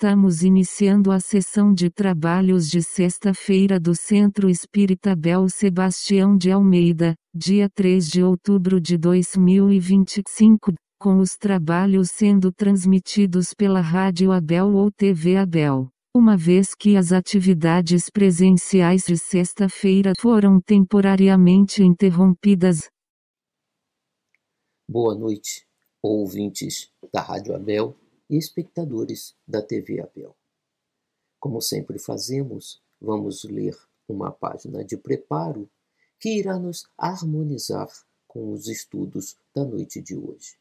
Estamos iniciando a sessão de trabalhos de sexta-feira do Centro Espírita Abel Sebastião de Almeida, dia 3 de outubro de 2025, com os trabalhos sendo transmitidos pela Rádio Abel ou TV Abel. Uma vez que as atividades presenciais de sexta-feira foram temporariamente interrompidas. Boa noite, ouvintes da Rádio Abel e espectadores da TV Abel. Como sempre fazemos, vamos ler uma página de preparo que irá nos harmonizar com os estudos da noite de hoje.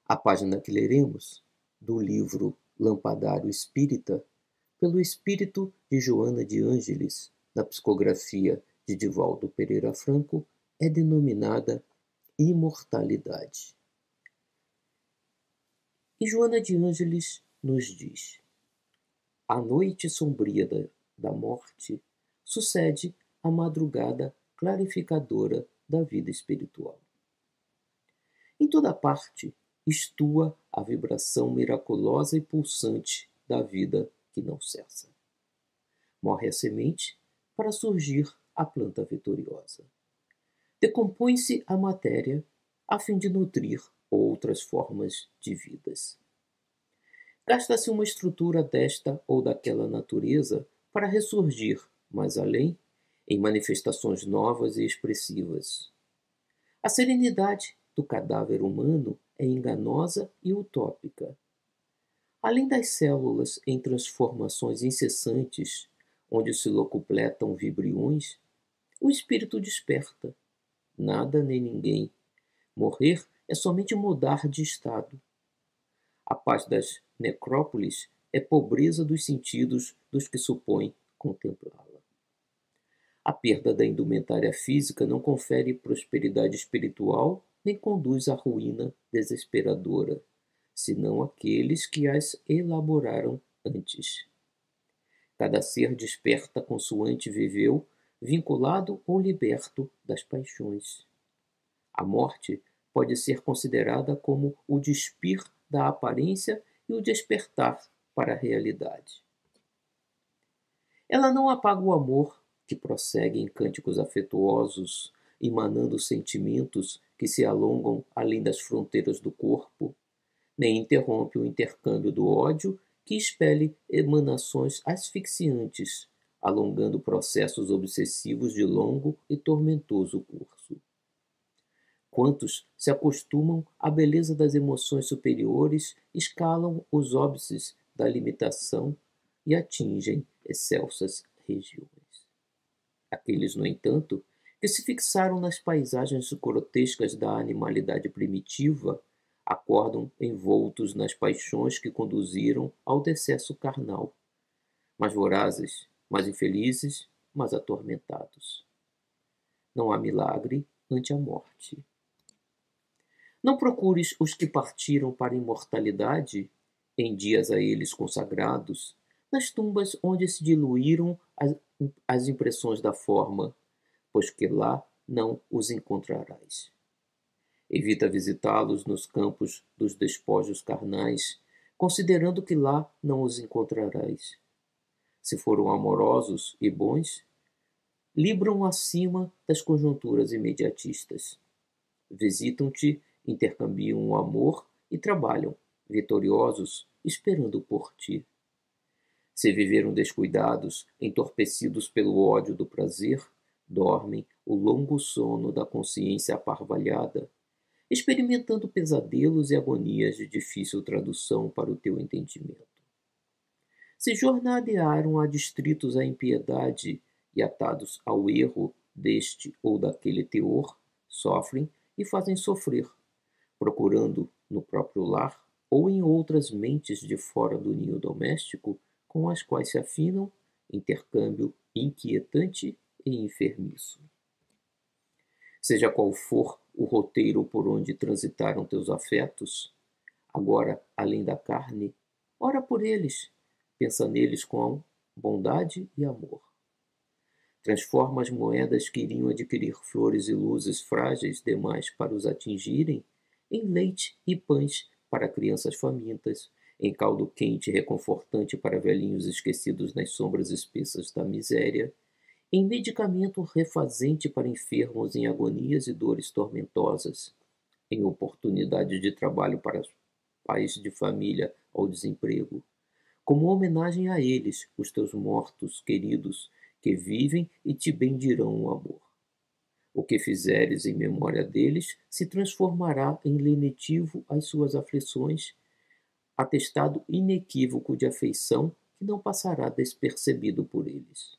A página que leremos, do livro Lampadário Espírita, pelo espírito de Joana de Ângeles, na psicografia de Divaldo Pereira Franco, é denominada Imortalidade. E Joana de Ângeles nos diz: a noite sombria da morte sucede à madrugada clarificadora da vida espiritual. Em toda parte estua a vibração miraculosa e pulsante da vida que não cessa. Morre a semente para surgir a planta vitoriosa. Decompõe-se a matéria a fim de nutrir outras formas de vidas. Gasta-se uma estrutura desta ou daquela natureza para ressurgir, mais além, em manifestações novas e expressivas. A serenidade do cadáver humano é enganosa e utópica. Além das células em transformações incessantes, onde se locupletam vibriões, o espírito desperta. Nada nem ninguém. Morrer é somente mudar de estado. A paz das necrópolis é pobreza dos sentidos dos que supõem contemplá-la. A perda da indumentária física não confere prosperidade espiritual nem conduz à ruína desesperadora, senão aqueles que as elaboraram antes. Cada ser desperta consoante viveu, vinculado ou liberto das paixões. A morte pode ser considerada como o despir da aparência e o despertar para a realidade. Ela não apaga o amor que prossegue em cânticos afetuosos, emanando sentimentos que se alongam além das fronteiras do corpo, nem interrompe o intercâmbio do ódio que expele emanações asfixiantes, alongando processos obsessivos de longo e tormentoso curso. Quantos se acostumam à beleza das emoções superiores, escalam os óbices da limitação e atingem excelsas regiões. Aqueles, no entanto, que se fixaram nas paisagens grotescas da animalidade primitiva, acordam envoltos nas paixões que conduziram ao decesso carnal, mais vorazes, mais infelizes, mais atormentados. Não há milagre ante a morte. Não procures os que partiram para a imortalidade, em dias a eles consagrados, nas tumbas onde se diluíram as impressões da forma, pois que lá não os encontrarás. Evita visitá-los nos campos dos despojos carnais, considerando que lá não os encontrarás. Se foram amorosos e bons, libram acima das conjunturas imediatistas. Visitam-te, intercambiam o amor e trabalham, vitoriosos, esperando por ti. Se viveram descuidados, entorpecidos pelo ódio do prazer, dormem o longo sono da consciência aparvalhada, experimentando pesadelos e agonias de difícil tradução para o teu entendimento. Se jornadearam adstritos à impiedade e atados ao erro deste ou daquele teor, sofrem e fazem sofrer, procurando no próprio lar ou em outras mentes de fora do ninho doméstico com as quais se afinam, intercâmbio inquietante e enfermiço. Seja qual for o roteiro por onde transitaram teus afetos, agora, além da carne, ora por eles, pensa neles com bondade e amor. Transforma as moedas que iriam adquirir flores e luzes frágeis demais para os atingirem em leite e pães para crianças famintas, em caldo quente e reconfortante para velhinhos esquecidos nas sombras espessas da miséria, em medicamento refazente para enfermos em agonias e dores tormentosas, em oportunidade de trabalho para pais de família ao desemprego, como homenagem a eles, os teus mortos queridos, que vivem e te bendirão o amor. O que fizeres em memória deles se transformará em lenitivo às suas aflições, atestado inequívoco de afeição que não passará despercebido por eles.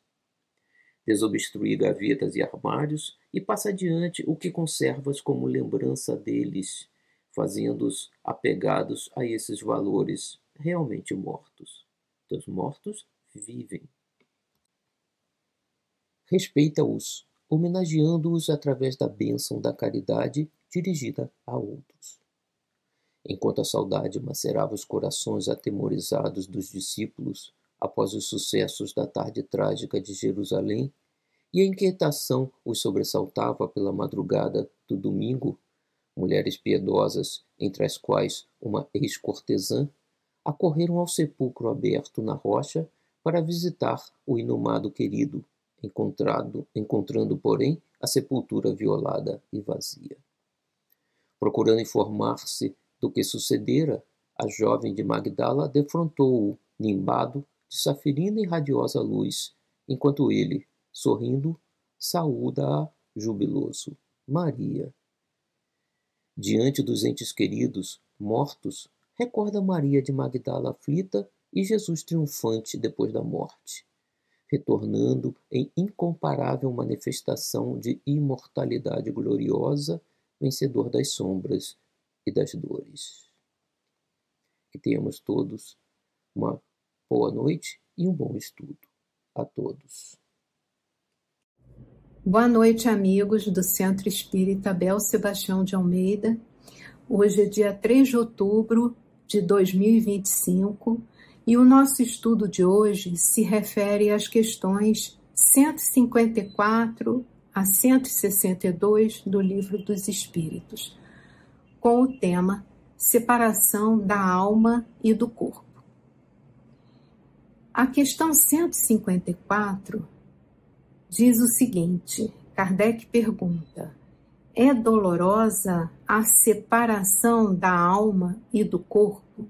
Desobstruir gavetas e armários e passa adiante o que conservas como lembrança deles, fazendo-os apegados a esses valores realmente mortos. Teus mortos vivem. Respeita-os, homenageando-os através da bênção da caridade dirigida a outros. Enquanto a saudade macerava os corações atemorizados dos discípulos após os sucessos da tarde trágica de Jerusalém, e a inquietação os sobressaltava pela madrugada do domingo, mulheres piedosas, entre as quais uma ex-cortesã, acorreram ao sepulcro aberto na rocha para visitar o inumado querido, encontrando, porém, a sepultura violada e vazia. Procurando informar-se do que sucedera, a jovem de Magdala defrontou-o, nimbado de safirina e radiosa luz, enquanto ele, sorrindo, saúda-a jubiloso: Maria. Diante dos entes queridos, mortos, recorda Maria de Magdala aflita e Jesus triunfante depois da morte, retornando em incomparável manifestação de imortalidade gloriosa, vencedor das sombras e das dores. Que tenhamos todos uma boa noite e um bom estudo. A todos. Boa noite, amigos do Centro Espírita Abel Sebastião de Almeida. Hoje é dia 3 de outubro de 2025 e o nosso estudo de hoje se refere às questões 154 a 162 do Livro dos Espíritos, com o tema Separação da Alma e do Corpo. A questão 154 diz o seguinte: Kardec pergunta: é dolorosa a separação da alma e do corpo?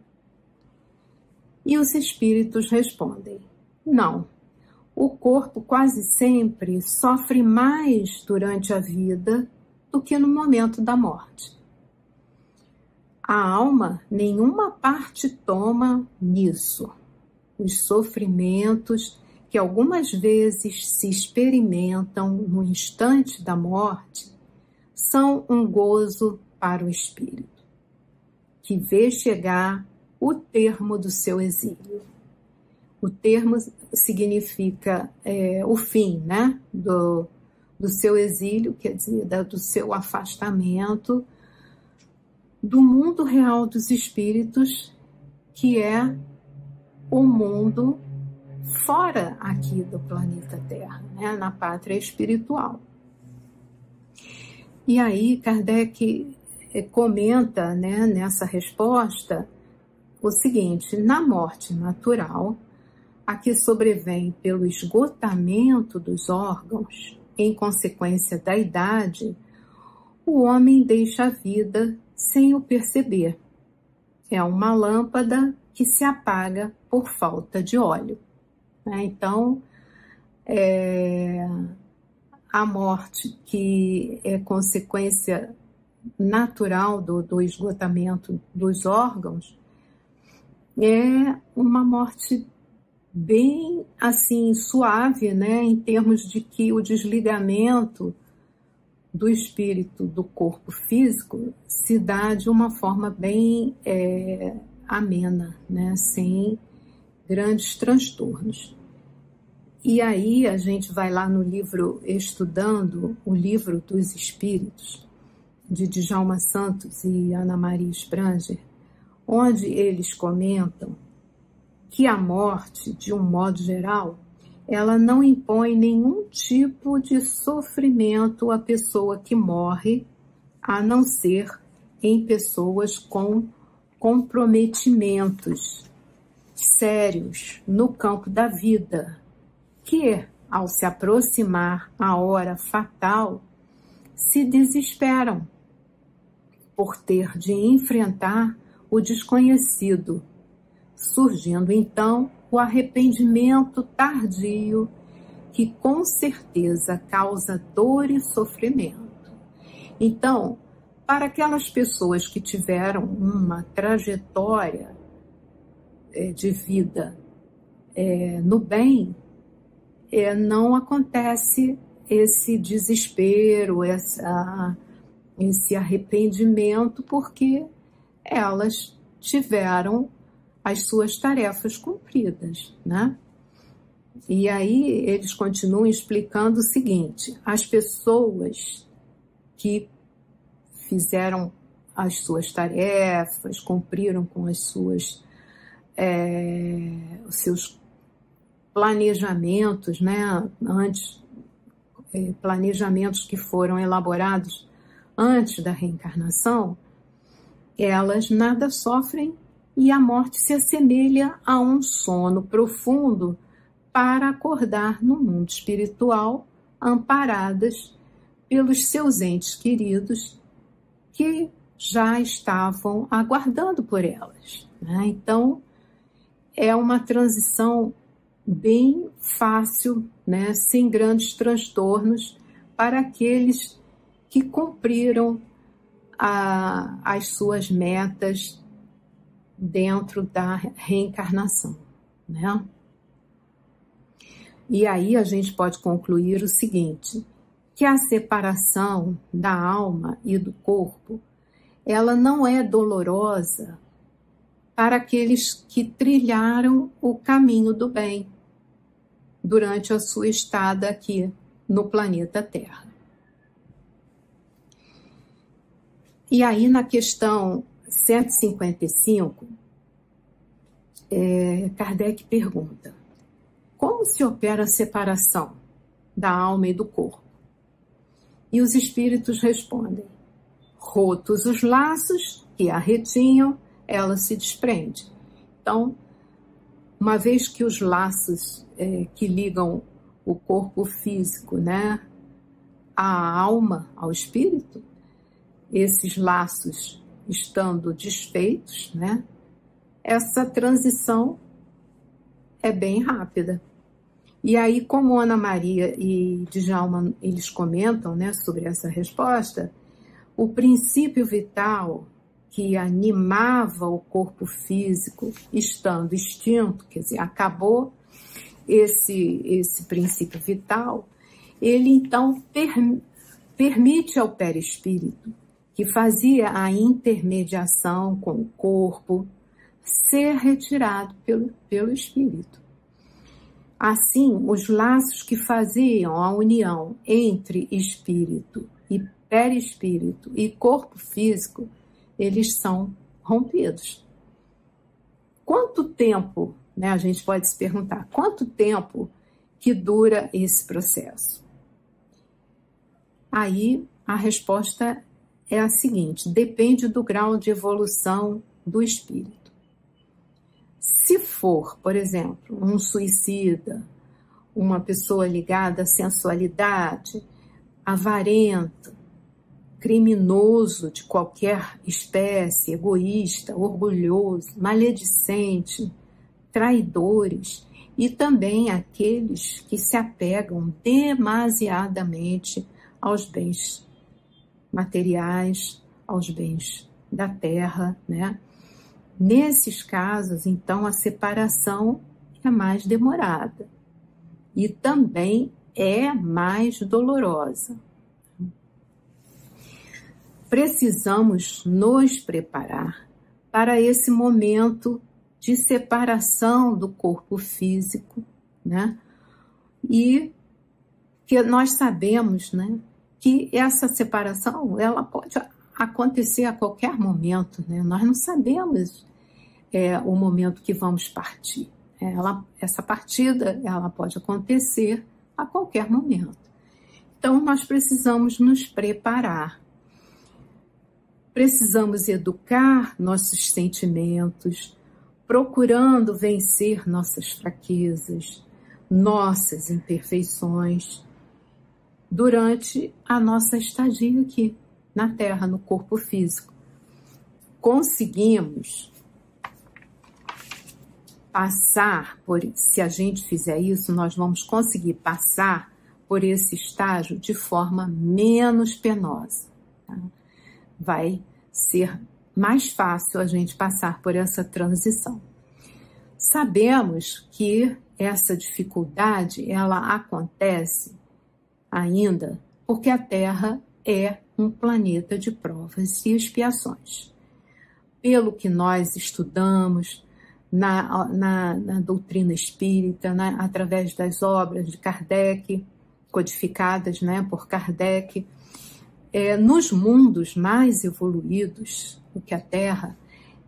E os espíritos respondem: não. O corpo quase sempre sofre mais durante a vida do que no momento da morte. A alma nenhuma parte toma nisso. Os sofrimentos que algumas vezes se experimentam no instante da morte são um gozo para o espírito, que vê chegar o termo do seu exílio. O termo significa o fim, né? do seu exílio, quer dizer, do seu afastamento do mundo real dos espíritos, que é o mundo fora aqui do planeta Terra, né? Na pátria espiritual. E aí Kardec comenta, né, nessa resposta o seguinte: na morte natural, a que sobrevém pelo esgotamento dos órgãos, em consequência da idade, o homem deixa a vida sem o perceber. É uma lâmpada que se apaga por falta de óleo. Então, a morte, que é consequência natural do esgotamento dos órgãos, é uma morte bem assim suave, né, em termos de que o desligamento do espírito do corpo físico se dá de uma forma bem amena, né, sem grandes transtornos. E aí a gente vai lá no livro Estudando o Livro dos Espíritos, de Djalma Santos e Ana Maria Spranger, onde eles comentam que a morte, de um modo geral, ela não impõe nenhum tipo de sofrimento à pessoa que morre, a não ser em pessoas com comprometimentos sérios no campo da vida, que, ao se aproximar a hora fatal, se desesperam por ter de enfrentar o desconhecido, surgindo então o arrependimento tardio, que com certeza causa dor e sofrimento. Então, para aquelas pessoas que tiveram uma trajetória de vida no bem, não acontece esse desespero, esse arrependimento, porque elas tiveram as suas tarefas cumpridas, né? E aí eles continuam explicando o seguinte: as pessoas que fizeram as suas tarefas, cumpriram com as suas, os seus planejamentos, né? Planejamentos que foram elaborados antes da reencarnação, elas nada sofrem e a morte se assemelha a um sono profundo para acordar no mundo espiritual, amparadas pelos seus entes queridos que já estavam aguardando por elas, né? Então, é uma transição bem fácil, né? Sem grandes transtornos, para aqueles que cumpriram as suas metas dentro da reencarnação, né? E aí a gente pode concluir o seguinte, que a separação da alma e do corpo, ela não é dolorosa para aqueles que trilharam o caminho do bem durante a sua estada aqui no planeta Terra. E aí, na questão 155, Kardec pergunta: como se opera a separação da alma e do corpo? E os espíritos respondem: rotos os laços que a retinham, ela se desprende. Então, uma vez que os laços que ligam o corpo físico, né, à alma, ao espírito, esses laços estando desfeitos, né, essa transição é bem rápida. E aí, como Ana Maria e Djalma, eles comentam, né, sobre essa resposta, o princípio vital que animava o corpo físico estando extinto, quer dizer, acabou esse princípio vital, ele então permite ao perispírito, que fazia a intermediação com o corpo, ser retirado pelo espírito. Assim, os laços que faziam a união entre espírito e perispírito e corpo físico, eles são rompidos. Quanto tempo, né, a gente pode se perguntar, quanto tempo que dura esse processo? Aí a resposta é a seguinte: depende do grau de evolução do espírito. Se for, por exemplo, um suicida, uma pessoa ligada à sensualidade, avarento, criminoso de qualquer espécie, egoísta, orgulhoso, maledicente, traidores, e também aqueles que se apegam demasiadamente aos bens materiais, aos bens da terra, né? Nesses casos, então, a separação é mais demorada e também é mais dolorosa. Precisamos nos preparar para esse momento de separação do corpo físico, né? E que nós sabemos, né, que essa separação ela pode acontecer a qualquer momento, né? Nós não sabemos o momento que vamos partir. Essa partida ela pode acontecer a qualquer momento. Então, nós precisamos nos preparar. Precisamos educar nossos sentimentos, procurando vencer nossas fraquezas, nossas imperfeições, durante a nossa estadia aqui na Terra, no corpo físico. Conseguimos passar se a gente fizer isso, nós vamos conseguir passar por esse estágio de forma menos penosa. Tá? Vai ser mais fácil a gente passar por essa transição. Sabemos que essa dificuldade, ela acontece ainda porque a Terra é um planeta de provas e expiações. Pelo que nós estudamos na doutrina espírita, através das obras de Kardec, codificadas, né, por Kardec, nos mundos mais evoluídos do que a Terra,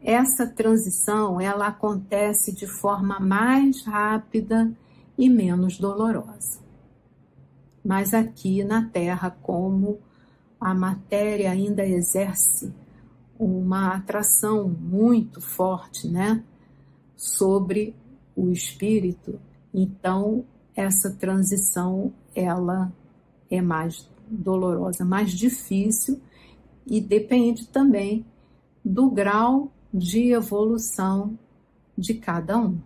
essa transição ela acontece de forma mais rápida e menos dolorosa. Mas aqui na Terra, como a matéria ainda exerce uma atração muito forte, né, sobre o espírito, então essa transição ela é mais dolorosa, mais difícil, e depende também do grau de evolução de cada um,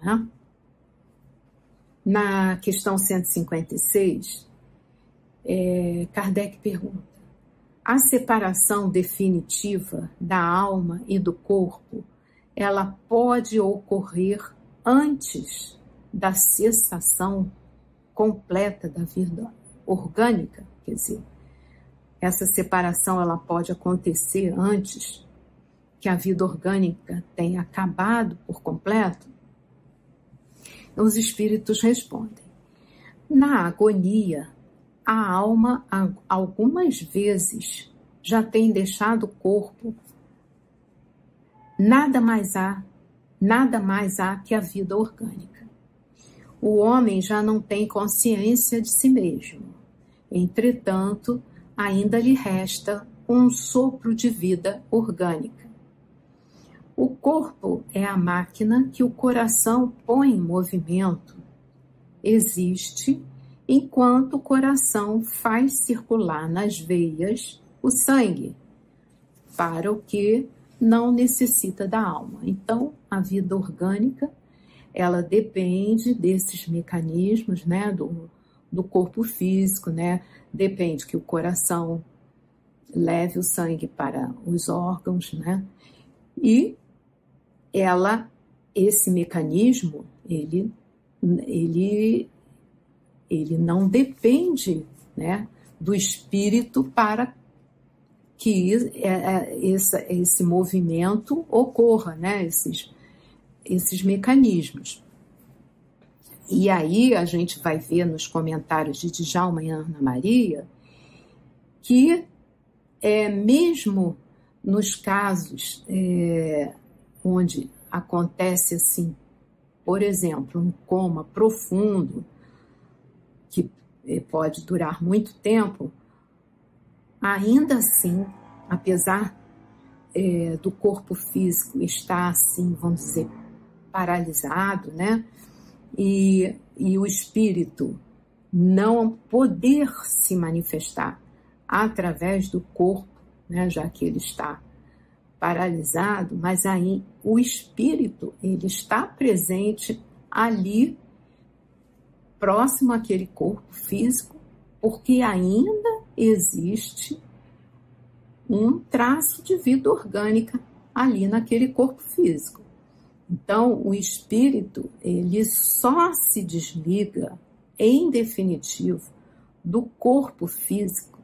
né? Na questão 156, Kardec pergunta: a separação definitiva da alma e do corpo, ela pode ocorrer antes da cessação completa da vida orgânica? Quer dizer, essa separação ela pode acontecer antes que a vida orgânica tenha acabado por completo? Os espíritos respondem: na agonia, a alma algumas vezes já tem deixado o corpo. Nada mais há que a vida orgânica. O homem já não tem consciência de si mesmo. Entretanto, ainda lhe resta um sopro de vida orgânica. O corpo é a máquina que o coração põe em movimento. Existe enquanto o coração faz circular nas veias o sangue, para o que não necessita da alma. Então, a vida orgânica, ela depende desses mecanismos, né, do corpo físico, né? Depende que o coração leve o sangue para os órgãos, né? E esse mecanismo, ele não depende, né, do espírito para que esse movimento ocorra, né, esses mecanismos. E aí a gente vai ver nos comentários de Djalma e Ana Maria que mesmo nos casos onde acontece assim, por exemplo, um coma profundo, que pode durar muito tempo, ainda assim, apesar do corpo físico estar assim, vamos dizer, paralisado, né? E o espírito não poder se manifestar através do corpo, né? Já que ele está paralisado, mas aí o espírito ele está presente ali, próximo àquele corpo físico, porque ainda existe um traço de vida orgânica ali naquele corpo físico. Então, o espírito, ele só se desliga, em definitivo, do corpo físico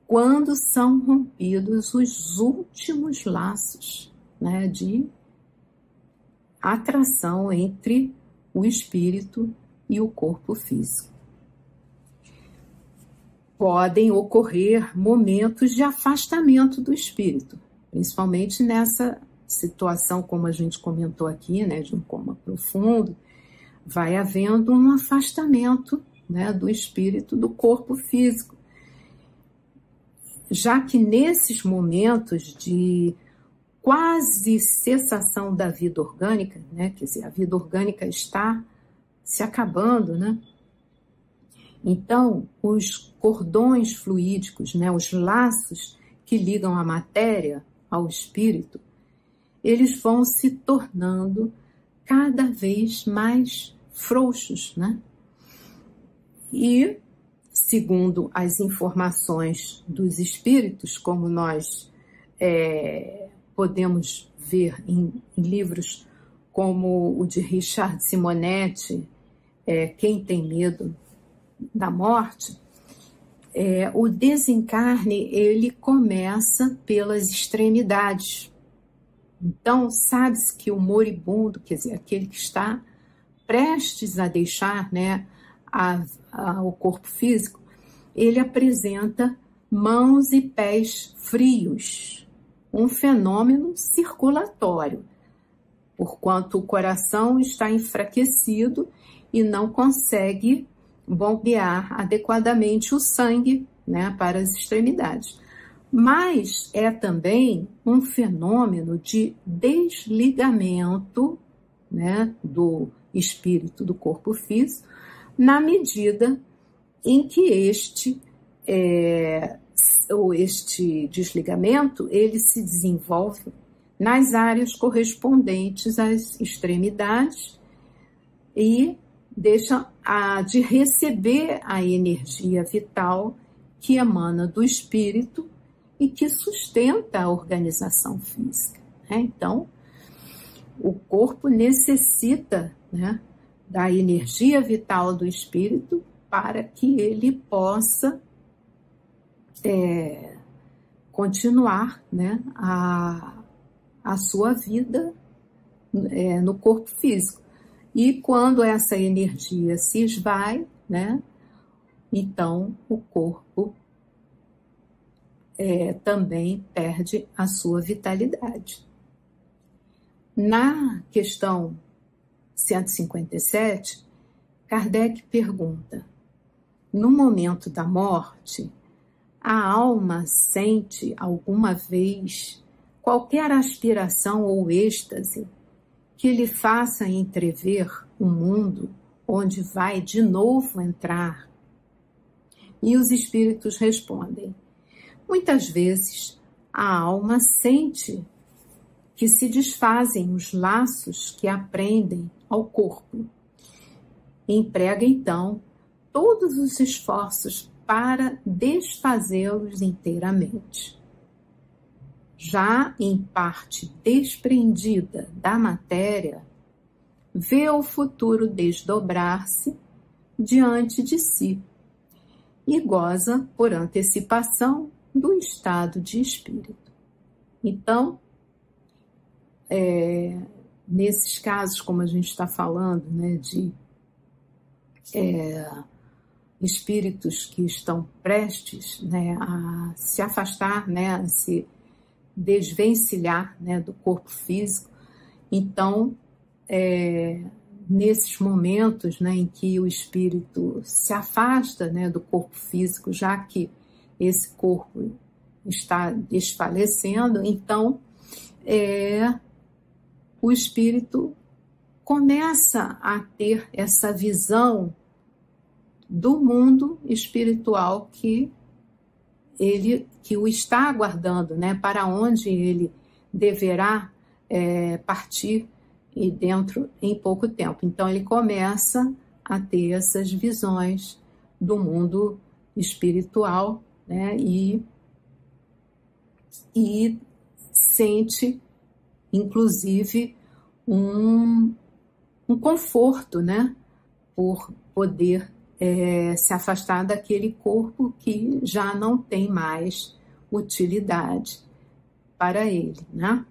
quando são rompidos os últimos laços, né, de atração entre o espírito e o corpo físico. Podem ocorrer momentos de afastamento do espírito, principalmente nessa situação, como a gente comentou aqui, né, de um coma profundo, vai havendo um afastamento, né, do espírito do corpo físico. já que nesses momentos de quase cessação da vida orgânica, né? Quer dizer, a vida orgânica está se acabando, né? Então, os cordões fluídicos, né? Os laços que ligam a matéria ao espírito, eles vão se tornando cada vez mais frouxos, né? E, segundo as informações dos espíritos, como nós podemos ver em livros como o de Richard Simonetti, Quem Tem Medo da Morte, o desencarne ele começa pelas extremidades. Então, sabe-se que o moribundo, quer dizer, aquele que está prestes a deixar, né, o corpo físico, ele apresenta mãos e pés frios, um fenômeno circulatório, porquanto o coração está enfraquecido e não consegue bombear adequadamente o sangue, né, para as extremidades. Mas é também um fenômeno de desligamento, né, do espírito do corpo físico, na medida em que este desligamento ele se desenvolve nas áreas correspondentes às extremidades e deixa de receber a energia vital que emana do espírito e que sustenta a organização física, né? Então, o corpo necessita, né, da energia vital do espírito para que ele possa continuar, né, a sua vida no corpo físico. E quando essa energia se esvai, né, então o corpo também perde a sua vitalidade. Na questão 157, Kardec pergunta: no momento da morte, a alma sente alguma vez qualquer aspiração ou êxtase que lhe faça entrever um mundo onde vai de novo entrar? E os espíritos respondem: muitas vezes a alma sente que se desfazem os laços que a prendem ao corpo. Emprega então todos os esforços para desfazê-los inteiramente. Já em parte desprendida da matéria, vê o futuro desdobrar-se diante de si e goza por antecipação do estado de espírito. Então, nesses casos, como a gente está falando, né, de espíritos que estão prestes, né, a se afastar, né, a se desvencilhar, né, do corpo físico, então, nesses momentos, né, em que o espírito se afasta, né, do corpo físico, já que esse corpo está desfalecendo, então o espírito começa a ter essa visão do mundo espiritual que o está aguardando, né, para onde ele deverá partir e dentro em pouco tempo. Então ele começa a ter essas visões do mundo espiritual, né, e sente, inclusive, um conforto, né, por poder se afastar daquele corpo que já não tem mais utilidade para ele, né?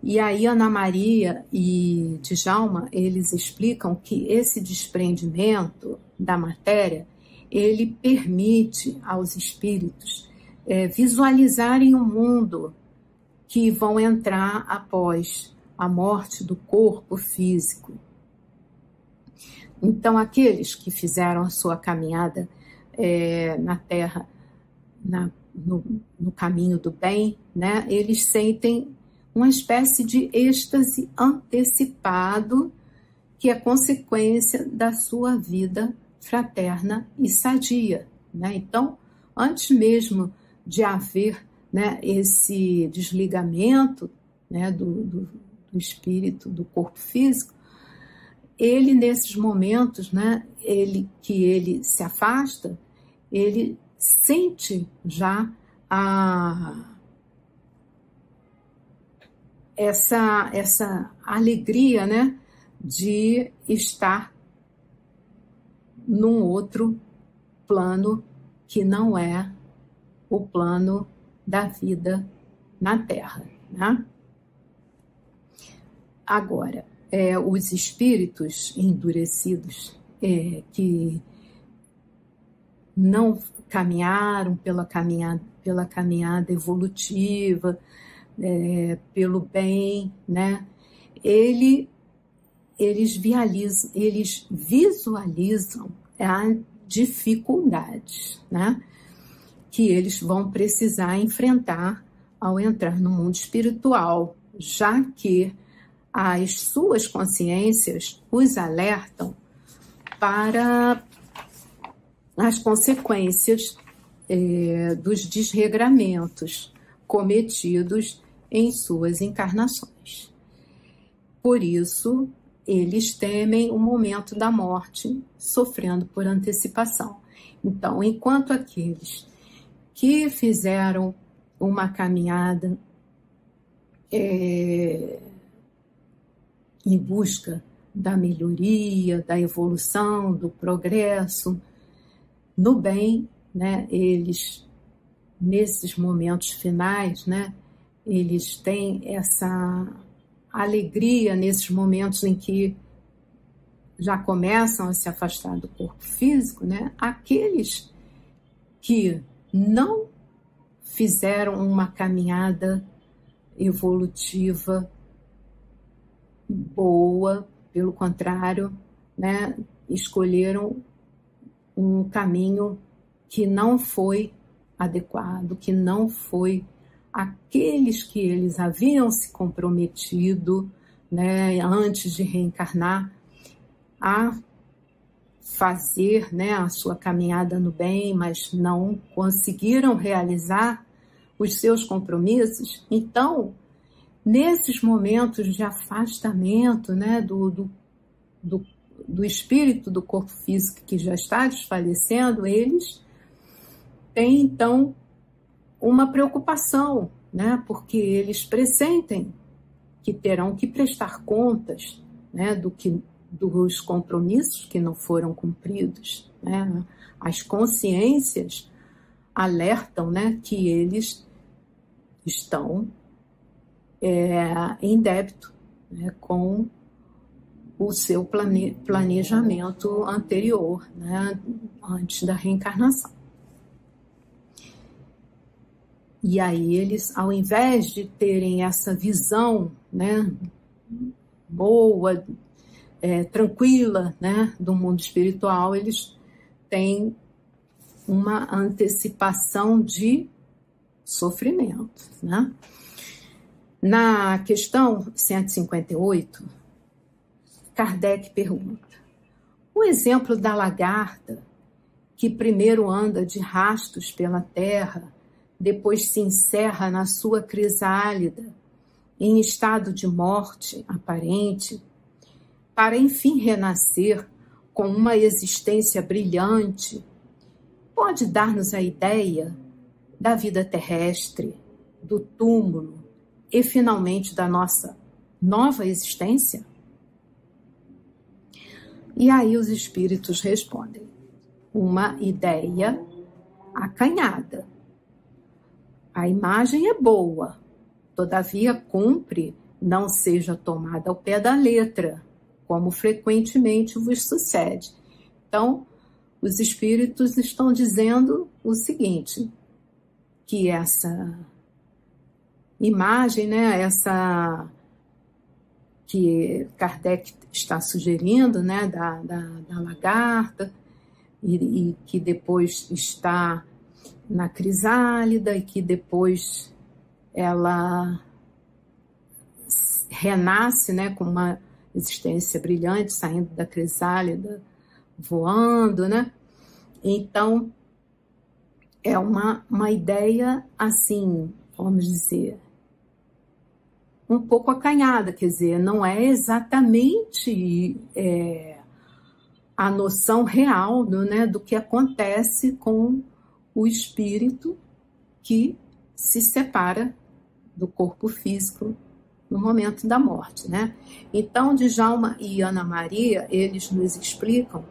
E aí Ana Maria e Djalma, eles explicam que esse desprendimento da matéria, ele permite aos espíritos visualizarem um mundo que vão entrar após a morte do corpo físico. Então, aqueles que fizeram a sua caminhada na Terra no caminho do bem, né, eles sentem uma espécie de êxtase antecipado, que é consequência da sua vida fraterna e sadia, né? Então, antes mesmo de haver, né, esse desligamento, né, do espírito, do corpo físico, ele, nesses momentos, né, ele se afasta, ele sente já essa alegria, né, de estar num outro plano que não é o plano da vida na Terra, né? Agora, os espíritos endurecidos que não caminharam pela caminhada evolutiva, pelo bem, né? Eles visualizam a dificuldade, né, que eles vão precisar enfrentar ao entrar no mundo espiritual, já que as suas consciências os alertam para as consequências dos desregramentos cometidos em suas encarnações. Por isso, eles temem o momento da morte, sofrendo por antecipação. Então, enquanto aqueles que fizeram uma caminhada em busca da melhoria, da evolução, do progresso, no bem, né, eles, nesses momentos finais, né, eles têm essa alegria nesses momentos em que já começam a se afastar do corpo físico, né? Aqueles que não fizeram uma caminhada evolutiva boa, pelo contrário, né, escolheram um caminho que não foi adequado, que não foi aqueles que eles haviam se comprometido, né, antes de reencarnar, a fazer, né, a sua caminhada no bem, mas não conseguiram realizar os seus compromissos. Então, nesses momentos de afastamento, né, do espírito do corpo físico que já está desfalecendo, eles têm, então, uma preocupação, né, porque eles pressentem que terão que prestar contas, né, dos compromissos que não foram cumpridos, né? As consciências alertam, né, que eles estão em débito, né, com o seu planejamento anterior, né, antes da reencarnação. E aí eles, ao invés de terem essa visão, né, boa, tranquila, né, do mundo espiritual, eles têm uma antecipação de sofrimento, né? Na questão 158, Kardec pergunta: o exemplo da lagarta, que primeiro anda de rastos pela terra, depois se encerra na sua crisálida, em estado de morte aparente, para enfim renascer com uma existência brilhante, pode dar-nos a ideia da vida terrestre, do túmulo e, finalmente, da nossa nova existência? E aí os espíritos respondem: uma ideia acanhada. A imagem é boa, todavia cumpre não seja tomada ao pé da letra, como frequentemente vos sucede. Então, os espíritos estão dizendo o seguinte, que essa imagem, né, essa que Kardec está sugerindo, né, da lagarta, e que depois está na crisálida e que depois ela renasce, né, com uma existência brilhante, saindo da crisálida, voando, né? Então, é uma ideia, assim, vamos dizer, um pouco acanhada, quer dizer, não é exatamente a noção real, né, do que acontece com o espírito que se separa do corpo físico no momento da morte, né? Então, Djalma e Ana Maria, eles nos explicam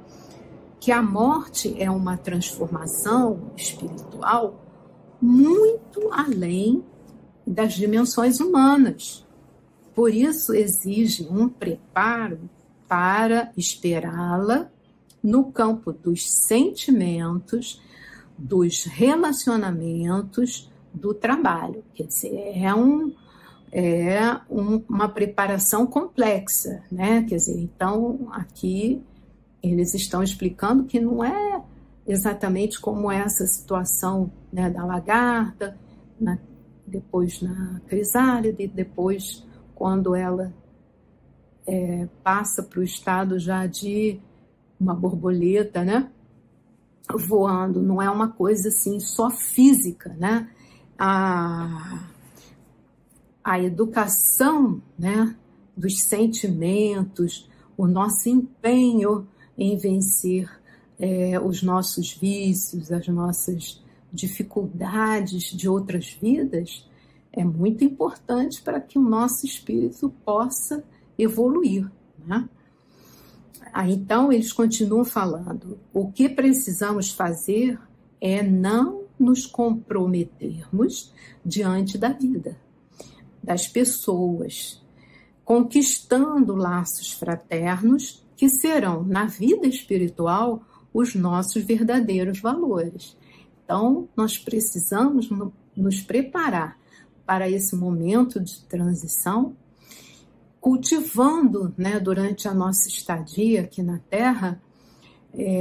que a morte é uma transformação espiritual muito além das dimensões humanas. Por isso, exige um preparo para esperá-la no campo dos sentimentos, dos relacionamentos, do trabalho. Quer dizer, uma preparação complexa, né? Quer dizer, então, aqui eles estão explicando que não é exatamente como essa situação, né, da lagarta, depois na crisálida e depois quando ela passa para o estado já de uma borboleta, né, voando. Não é uma coisa assim só física, né? A educação, né, dos sentimentos, o nosso empenho em vencer os nossos vícios, as nossas dificuldades de outras vidas, é muito importante para que o nosso espírito possa evoluir, né? Então, eles continuam falando, o que precisamos fazer é não nos comprometermos diante da vida, das pessoas, conquistando laços fraternos que serão, na vida espiritual, os nossos verdadeiros valores. Então, nós precisamos nos preparar para esse momento de transição, cultivando, né, durante a nossa estadia aqui na Terra,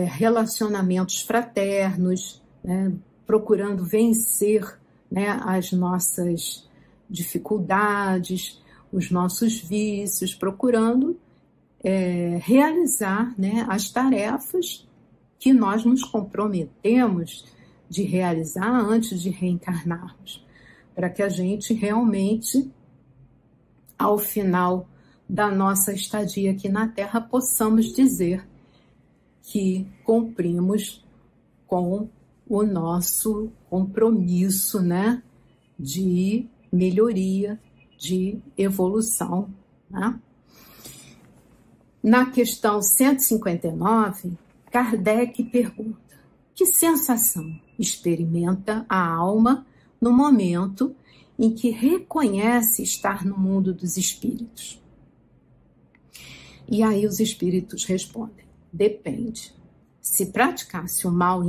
relacionamentos fraternos, né, procurando vencer, né, as nossas dificuldades, os nossos vícios, procurando realizar, né, as tarefas que nós nos comprometemos de realizar antes de reencarnarmos, para que a gente realmente, ao final da nossa estadia aqui na Terra, possamos dizer que cumprimos com o nosso compromisso, né, de melhoria, de evolução, né? Na questão 159, Kardec pergunta: que sensação experimenta a alma no momento em que reconhece estar no mundo dos espíritos? E aí os espíritos respondem: depende. Se praticasse o mal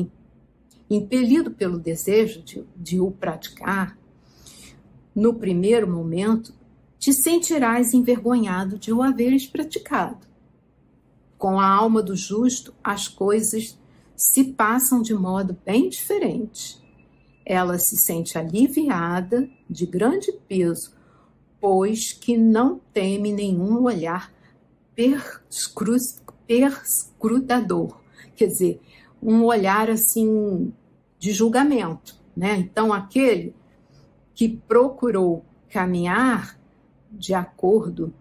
impelido pelo desejo de o praticar, no primeiro momento, te sentirás envergonhado de o haveres praticado. Com a alma do justo, as coisas se passam de modo bem diferente. Ela se sente aliviada, de grande peso, pois que não teme nenhum olhar perscrutador, quer dizer, um olhar assim de julgamento, né? Então, aquele que procurou caminhar de acordo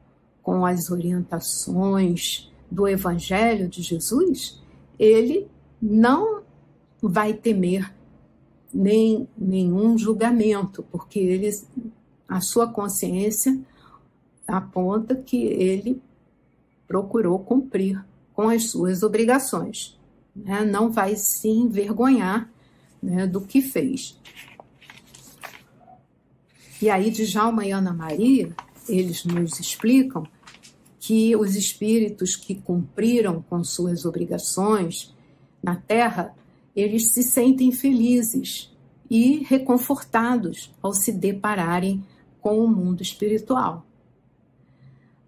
com as orientações do Evangelho de Jesus, ele não vai temer nenhum julgamento, porque a sua consciência aponta que ele procurou cumprir com as suas obrigações, né? Não vai se envergonhar, né, do que fez. E aí, Djalma e Ana Maria, eles nos explicam que os espíritos que cumpriram com suas obrigações na Terra, eles se sentem felizes e reconfortados ao se depararem com o mundo espiritual.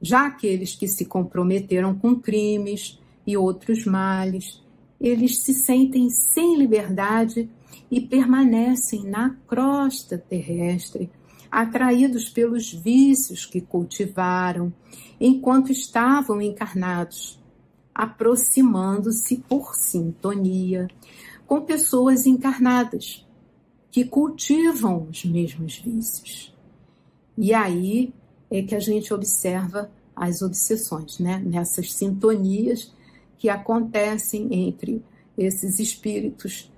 Já aqueles que se comprometeram com crimes e outros males, eles se sentem sem liberdade e permanecem na crosta terrestre, atraídos pelos vícios que cultivaram enquanto estavam encarnados, aproximando-se por sintonia com pessoas encarnadas que cultivam os mesmos vícios. E aí é que a gente observa as obsessões, né? Nessas sintonias que acontecem entre esses espíritos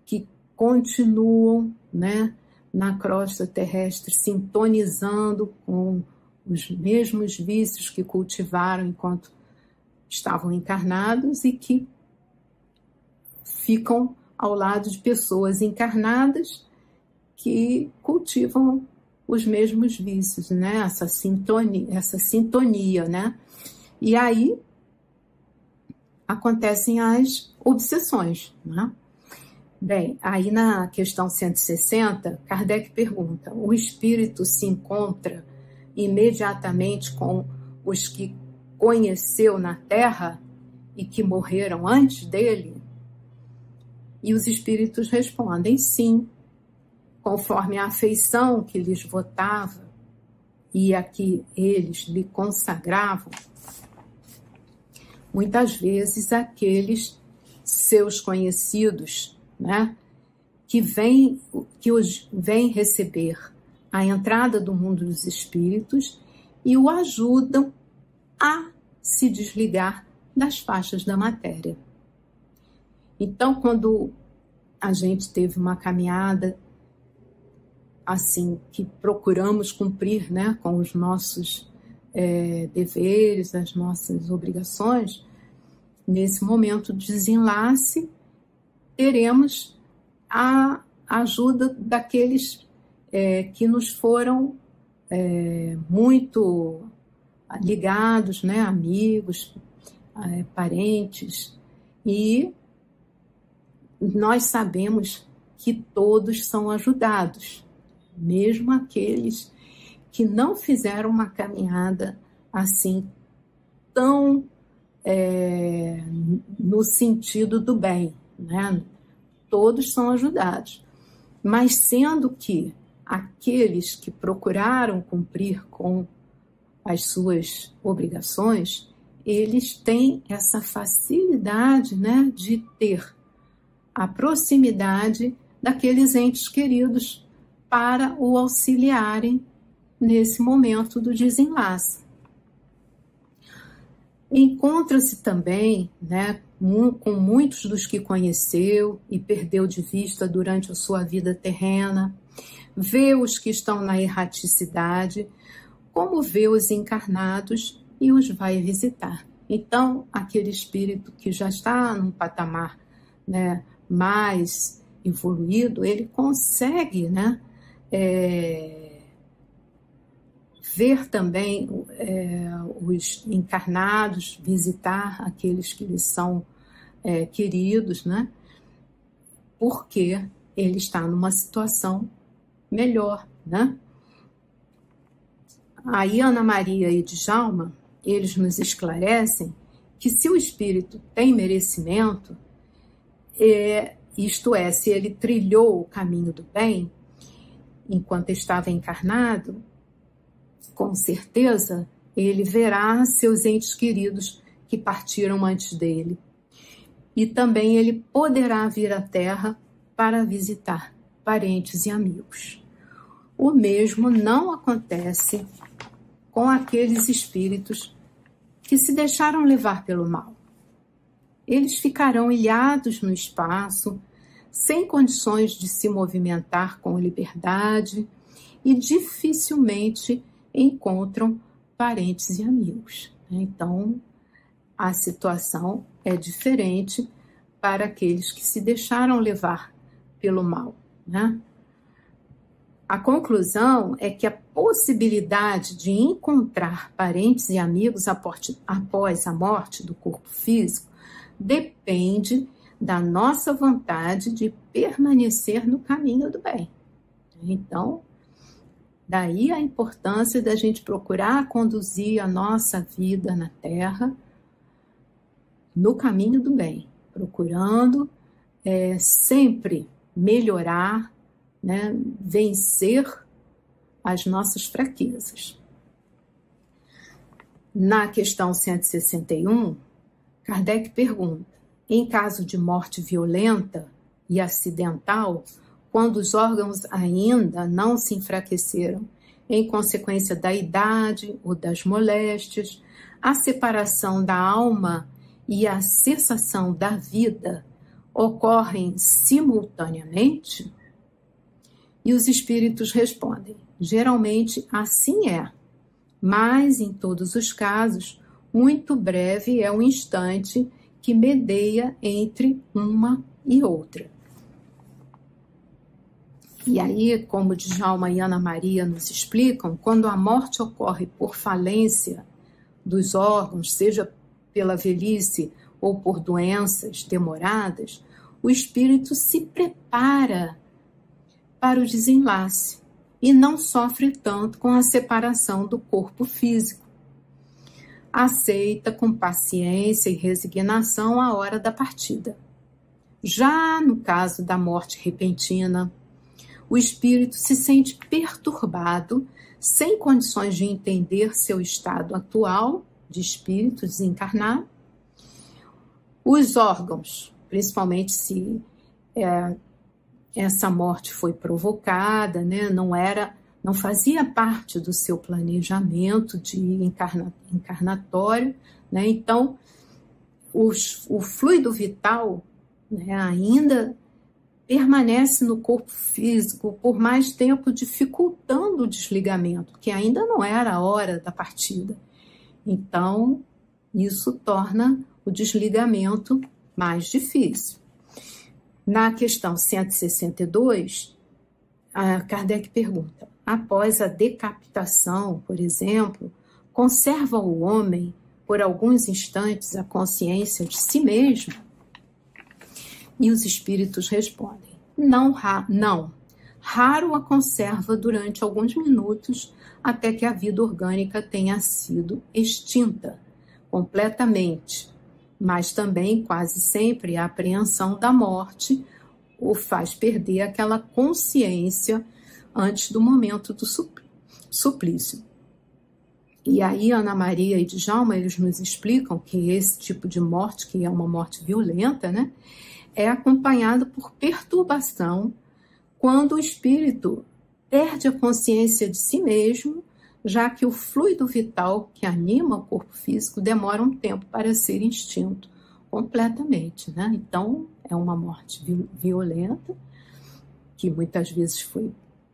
que continuam, né, na crosta terrestre, sintonizando com os mesmos vícios que cultivaram enquanto estavam encarnados e que ficam ao lado de pessoas encarnadas que cultivam os mesmos vícios, né? Essa sintonia, né? E aí acontecem as obsessões, né? Bem, aí na questão 160, Kardec pergunta: o espírito se encontra imediatamente com os que conheceu na Terra e que morreram antes dele? E os espíritos respondem: sim, conforme a afeição que lhes votava e a que eles lhe consagravam. Muitas vezes aqueles seus conhecidos, né, que os vêm receber a entrada do mundo dos espíritos e o ajudam a se desligar das faixas da matéria. Então, quando a gente teve uma caminhada assim, que procuramos cumprir, né, com os nossos deveres, as nossas obrigações, nesse momento de desenlace, teremos a ajuda daqueles que nos foram muito ligados, né, amigos, parentes, e nós sabemos que todos são ajudados, mesmo aqueles que não fizeram uma caminhada assim tão no sentido do bem, né? Todos são ajudados, mas sendo que aqueles que procuraram cumprir com as suas obrigações, eles têm essa facilidade, né, de ter a proximidade daqueles entes queridos para o auxiliarem nesse momento do desenlace. Encontra-se também, né, com muitos dos que conheceu e perdeu de vista durante a sua vida terrena, vê os que estão na erraticidade, como vê os encarnados e os vai visitar. Então, aquele espírito que já está num patamar, né, mais evoluído, ele consegue, né, ver também os encarnados, visitar aqueles que lhes são queridos, né? Porque ele está numa situação melhor, né? Aí Ana Maria e Djalma, eles nos esclarecem que se o espírito tem merecimento, isto é, se ele trilhou o caminho do bem enquanto estava encarnado, com certeza ele verá seus entes queridos que partiram antes dele. E também ele poderá vir à Terra para visitar parentes e amigos. O mesmo não acontece com aqueles espíritos que se deixaram levar pelo mal. Eles ficarão ilhados no espaço, sem condições de se movimentar com liberdade e dificilmente encontram parentes e amigos. Então, a situação é diferente para aqueles que se deixaram levar pelo mal, né? A conclusão é que a possibilidade de encontrar parentes e amigos após a morte do corpo físico depende da nossa vontade de permanecer no caminho do bem. Então, daí a importância da gente procurar conduzir a nossa vida na Terra no caminho do bem, procurando sempre melhorar, né, vencer as nossas fraquezas. Na questão 161, Kardec pergunta: em caso de morte violenta e acidental, quando os órgãos ainda não se enfraqueceram em consequência da idade ou das moléstias, a separação da alma e a cessação da vida ocorrem simultaneamente? E os espíritos respondem: geralmente assim é, mas em todos os casos, muito breve é o instante que medeia entre uma e outra. E aí, como Djalma e Ana Maria nos explicam, quando a morte ocorre por falência dos órgãos, seja pela velhice ou por doenças demoradas, o espírito se prepara para o desenlace e não sofre tanto com a separação do corpo físico. Aceita com paciência e resignação a hora da partida. Já no caso da morte repentina, o espírito se sente perturbado, sem condições de entender seu estado atual de espírito desencarnado. Os órgãos, principalmente se essa morte foi provocada, né, não fazia parte do seu planejamento de encarnatório, né, então o fluido vital, né, ainda permanece no corpo físico por mais tempo, dificultando o desligamento, que ainda não era a hora da partida. Então, isso torna o desligamento mais difícil. Na questão 162, Kardec pergunta: após a decapitação, por exemplo, conserva o homem por alguns instantes a consciência de si mesmo? E os espíritos respondem: não. Raro a conserva durante alguns minutos até que a vida orgânica tenha sido extinta completamente. Mas também, quase sempre, a apreensão da morte o faz perder aquela consciência antes do momento do suplício. E aí, Ana Maria e Djalma, eles nos explicam que esse tipo de morte, que é uma morte violenta, né, é acompanhado por perturbação quando o espírito perde a consciência de si mesmo, já que o fluido vital que anima o corpo físico demora um tempo para ser extinto completamente, né? Então, é uma morte violenta, que muitas vezes foi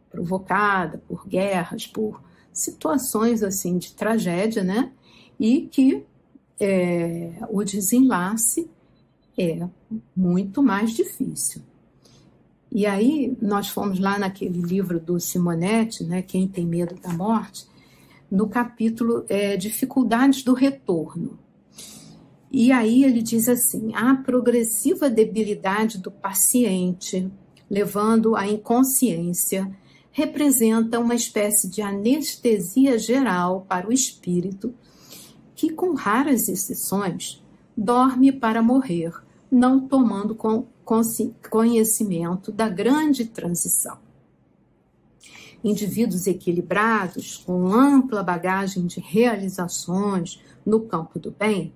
provocada por guerras, por situações assim de tragédia, né? E que o desenlace é muito mais difícil. E aí nós fomos lá naquele livro do Simonetti, né, Quem Tem Medo da Morte, no capítulo Dificuldades do Retorno. E aí ele diz assim: a progressiva debilidade do paciente, levando à inconsciência, representa uma espécie de anestesia geral para o espírito, que, com raras exceções, dorme para morrer, não tomando conhecimento da grande transição. Indivíduos equilibrados, com ampla bagagem de realizações no campo do bem,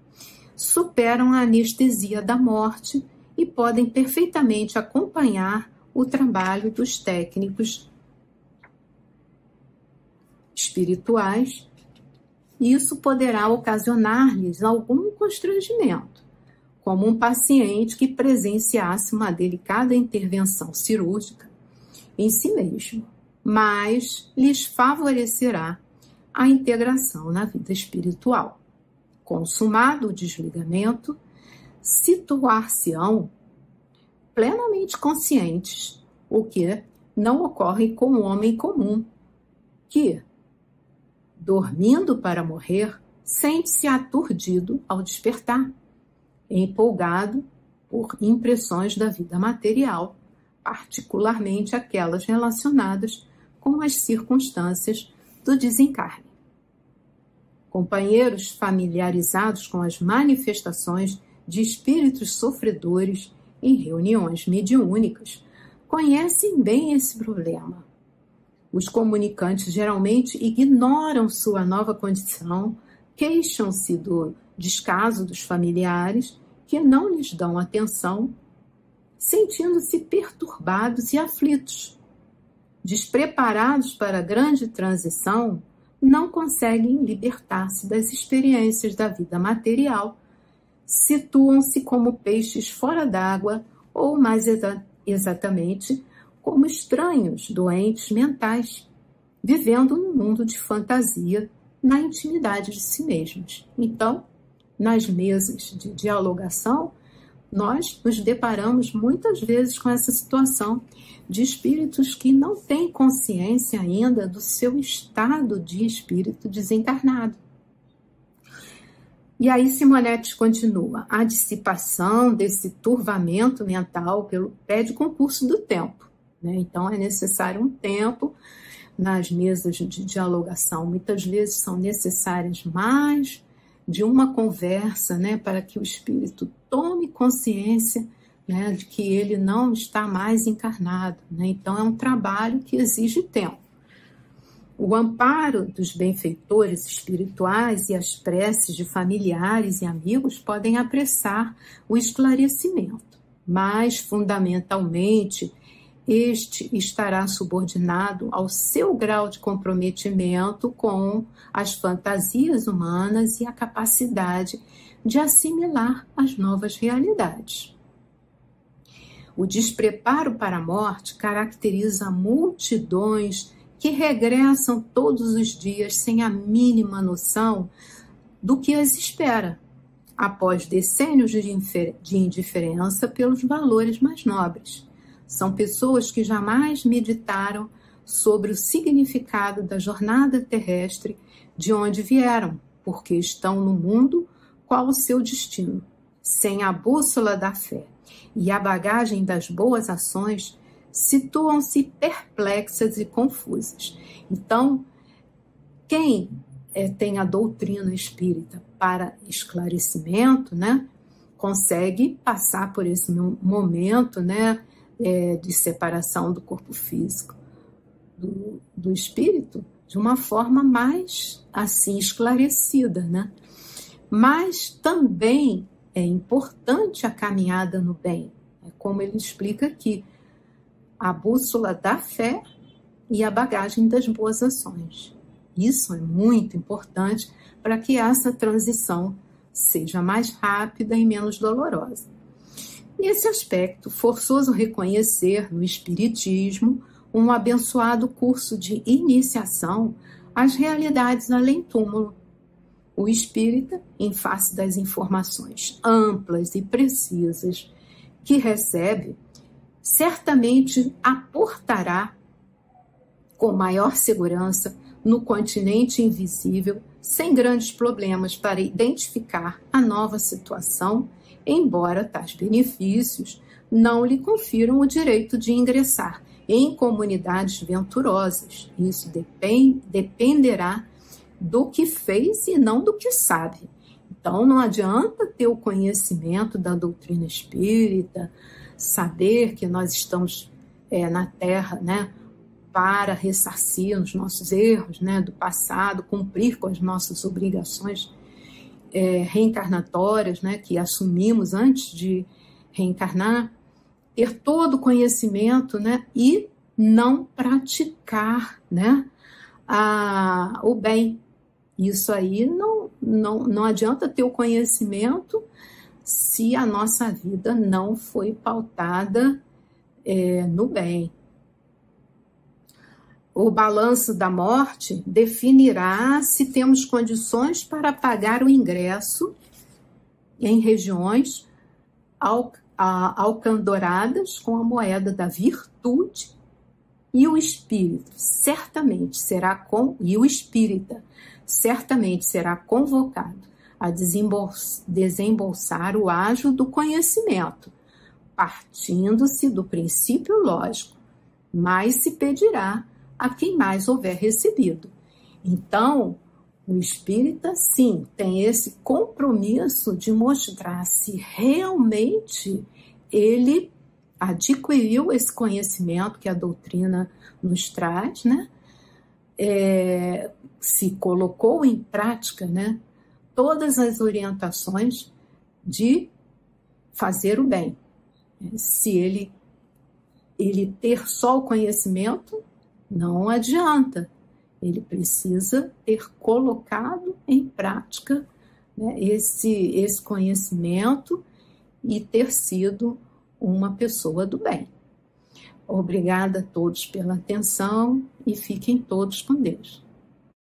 superam a anestesia da morte e podem perfeitamente acompanhar o trabalho dos técnicos espirituais. Isso poderá ocasionar-lhes algum constrangimento, como um paciente que presenciasse uma delicada intervenção cirúrgica em si mesmo, mas lhes favorecerá a integração na vida espiritual. Consumado o desligamento, situar-se-ão plenamente conscientes, o que não ocorre com o homem comum, que, dormindo para morrer, sente-se aturdido ao despertar, empolgado por impressões da vida material, particularmente aquelas relacionadas com as circunstâncias do desencarne. Companheiros familiarizados com as manifestações de espíritos sofredores em reuniões mediúnicas conhecem bem esse problema. Os comunicantes geralmente ignoram sua nova condição, queixam-se do descaso dos familiares que não lhes dão atenção, sentindo-se perturbados e aflitos. Despreparados para a grande transição, não conseguem libertar-se das experiências da vida material, situam-se como peixes fora d'água ou, mais exatamente, como estranhos, doentes mentais, vivendo num mundo de fantasia na intimidade de si mesmos. Então, nas mesas de dialogação, nós nos deparamos muitas vezes com essa situação de espíritos que não têm consciência ainda do seu estado de espírito desencarnado. E aí Simonetti continua: a dissipação desse turvamento mental pede concurso do tempo, né? Então é necessário um tempo nas mesas de dialogação. Muitas vezes são necessárias mais de uma conversa, né, para que o espírito tome consciência, né, de que ele não está mais encarnado, né? Então é um trabalho que exige tempo. O amparo dos benfeitores espirituais e as preces de familiares e amigos podem apressar o esclarecimento, mas fundamentalmente este estará subordinado ao seu grau de comprometimento com as fantasias humanas e a capacidade de assimilar as novas realidades. O despreparo para a morte caracteriza multidões que regressam todos os dias sem a mínima noção do que as espera, após decênios de indiferença pelos valores mais nobres. São pessoas que jamais meditaram sobre o significado da jornada terrestre de onde vieram, porque estão no mundo qual o seu destino. Sem a bússola da fé e a bagagem das boas ações, situam-se perplexas e confusas. Então, quem tem a doutrina espírita para esclarecimento, né, consegue passar por esse momento, né, de separação do corpo físico do espírito de uma forma mais assim esclarecida, né? Mas também é importante a caminhada no bem, como ele explica aqui, a bússola da fé e a bagagem das boas ações. Isso é muito importante para que essa transição seja mais rápida e menos dolorosa. Nesse aspecto, forçoso reconhecer no Espiritismo um abençoado curso de iniciação às realidades além-túmulo. O espírita, em face das informações amplas e precisas que recebe, certamente aportará com maior segurança no continente invisível, sem grandes problemas para identificar a nova situação, embora tais benefícios não lhe confiram o direito de ingressar em comunidades venturosas. Isso dependerá do que fez e não do que sabe. Então, não adianta ter o conhecimento da doutrina espírita, saber que nós estamos na Terra, né, para ressarcir os nossos erros, né, do passado, cumprir com as nossas obrigações reencarnatórias, né, que assumimos antes de reencarnar, ter todo o conhecimento, né, e não praticar, né, o bem. Isso aí não adianta ter o conhecimento se a nossa vida não foi pautada no bem. O balanço da morte definirá se temos condições para pagar o ingresso em regiões alcandoradas com a moeda da virtude, e o espírita certamente será convocado a desembolsar o ágio do conhecimento, partindo-se do princípio lógico, mas se pedirá a quem mais houver recebido. Então, o espírita, sim, tem esse compromisso de mostrar se realmente ele adquiriu esse conhecimento que a doutrina nos traz, né? Se colocou em prática, né, todas as orientações de fazer o bem. Se ele ter só o conhecimento, não adianta. Ele precisa ter colocado em prática, né, esse conhecimento e ter sido uma pessoa do bem. Obrigada a todos pela atenção e fiquem todos com Deus.